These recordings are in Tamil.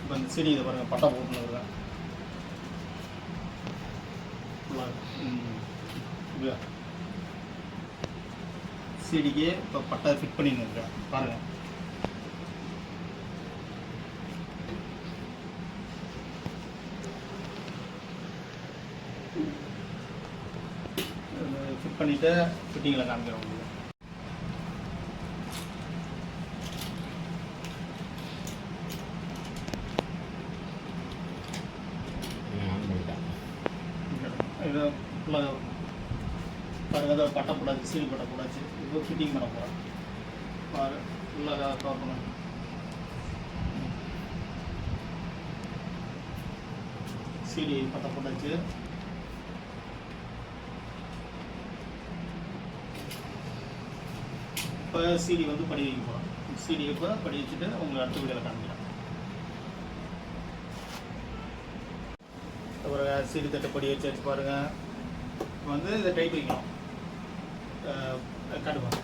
இப்போ இந்த சிடி இதை பாருங்கள் பட்டை போட்டுன்னு ஃபுல்லாக சிடிக்கு இப்போ பட்டை ஃபிட் பண்ணின்னு இருக்கேன் பாருங்கள். ஃபிட் பண்ணிவிட்டு ஃபிட்டிங்கில் காமிக்கிறேன் உங்களுக்கு. இதை ஃபுல்லாக பாருங்கள், அதை பட்டை போடாச்சு, சீல் பட்டை போடாச்சு. இப்போ ஃபிட்டிங் பண்ண போகிறேன் பாரு. ஃபுல்லாக கவர் பண்ண சீடி பட்டை போட்டாச்சு. இப்போ சீடி வந்து படி வைக்க போகிறோம். சீடி இப்போ படி வச்சுட்டு உங்களுக்கு அடுத்த வீடியோவில் காமிக்கிறேன். அப்புறம் சீடி தட்டை படி வச்சு பாருங்கள். இப்போ வந்து இதை டைட் வைக்கணும். காட்டுப்பாங்க.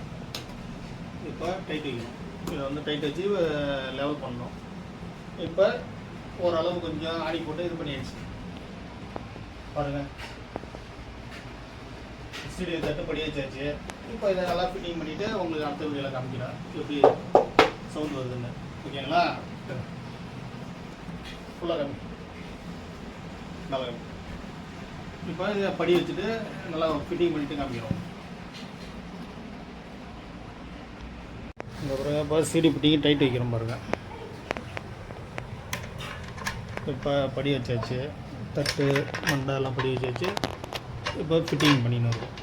இப்போ டைட் வைக்கணும். இதை வந்து டைட் வச்சு லெவல் பண்ணணும். இப்போ ஓரளவு கொஞ்சம் ஆடி போட்டு இது பண்ணியாச்சு பாருங்கள். சீடி தட்டை படி வச்சாச்சு. இப்போ இதை நல்லா ஃபிட்டிங் பண்ணிவிட்டு உங்களுக்கு அடுத்த வீடியோவில் காமிக்கிறேன் எப்படி சவுண்ட் வருதுன்னு. ஓகேங்களா? ஃபுல்லாக காமி நல்லா காமி. இப்போ இதை படி வச்சுட்டு நல்லா ஃபிட்டிங் பண்ணிவிட்டு காமிக்கிறோம். இந்த பாருங்க, இப்போ சிடி ஃபிட்டிங் டைட் வைக்கிறோம் பாருங்கள். இப்போ படி வச்சாச்சு, தட்டு மண்டை எல்லாம் படி வச்சாச்சு. இப்போ ஃபிட்டிங் பண்ணின்னு இருக்கும்.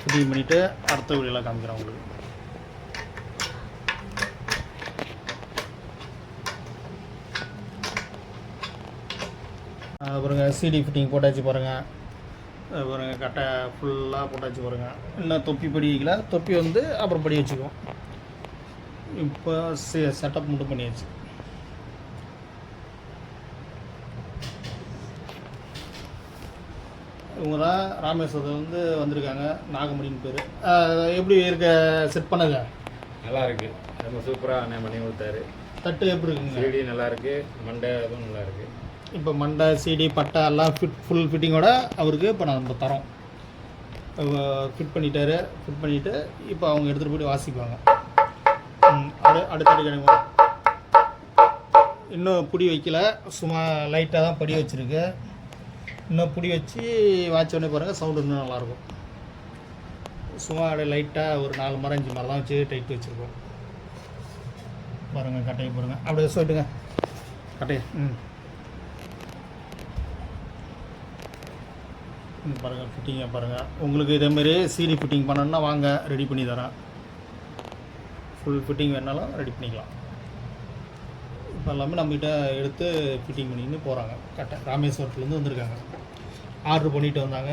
ஃபிட்டிங் பண்ணிவிட்டு அடுத்த வீடியோவில் காமிக்கிறேன் உங்களுக்கு. பாருங்கள், சிடி ஃபிட்டிங் போட்டாச்சு பாருங்கள். பாருங்கள், கட்டை ஃபுல்லாக போட்டாச்சு பாருங்கள். இன்னும் தொப்பி படி வைக்கல. தொப்பி வந்து அப்புறம் படி வச்சுக்குவோம். இப்போ செட்டப் மட்டும் பண்ணியாச்சு. இவங்க தான் ராமேஸ்வரத்தில் வந்து வந்திருக்காங்க, நாகமணின்னு பேர். எப்படி இருக்க செட் பண்ணது? நல்லா இருக்குது, ரொம்ப சூப்பராக அண்ணன் பண்ணி கொடுத்தாரு. தட்டு எப்படி இருக்குங்க? சிடி நல்லாயிருக்கு, மண்டை அதுவும் நல்லாயிருக்கு. இப்போ மண்டை சிடி பட்டை எல்லாம் ஃபுல் ஃபிட்டிங்கோட அவருக்கு இப்போ நம்ம தரோம். ஃபிட் பண்ணிட்டாரு. ஃபிட் பண்ணிவிட்டு இப்போ அவங்க எடுத்துகிட்டு போய்ட்டு வாசிப்பாங்க. அடுத்தடி கிடைக்கும். இன்னும் புடி வைக்கல, சும்மா லைட்டாக தான் படி வச்சுருக்கு. இன்னும் புடி வச்சு வாட்சோடனே பாருங்கள், சவுண்டு இன்னும் நல்லாயிருக்கும். சும்மா அப்படியே லைட்டாக ஒரு 4 மரம் 5 மரம் தான் வச்சு டைட் வச்சுருக்கோம் பாருங்கள். கட்டையை பாருங்கள், அப்படியே சொல்லிட்டுங்க கட்டையை. பாருங்கள் ஃபிட்டிங்கை பாருங்கள். உங்களுக்கு இதேமாரி சிடி ஃபிட்டிங் பண்ணணுன்னா வாங்க, ரெடி பண்ணி தரேன். ஃபுல் ஃபிட்டிங் வேணாலும் ரெடி பண்ணிக்கலாம். இப்போ எல்லாமே நம்மகிட்ட எடுத்து ஃபிட்டிங் பண்ணின்னு போகிறாங்க. கட்டை ராமேஸ்வரத்துலேருந்து வந்திருக்காங்க, ஆர்டர் பண்ணிட்டு வந்தாங்க.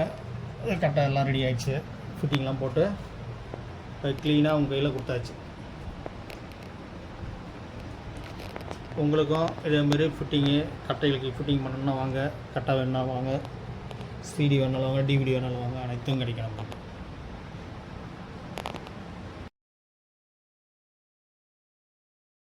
கட்டை எல்லாம் ரெடி ஆகிடுச்சு. ஃபிட்டிங்லாம் போட்டு க்ளீனாக அவங்க கையில் கொடுத்தாச்சு. உங்களுக்கும் இதேமாரி ஃபிட்டிங்கு கட்டைகளுக்கு ஃபிட்டிங் பண்ணணுன்னா வாங்க. கட்டை வேணாலும் வாங்க, சிடி வேணாலும் வாங்க, டிவிடி வேணாலும் வாங்க, அனைத்தும் கிடைக்கும்.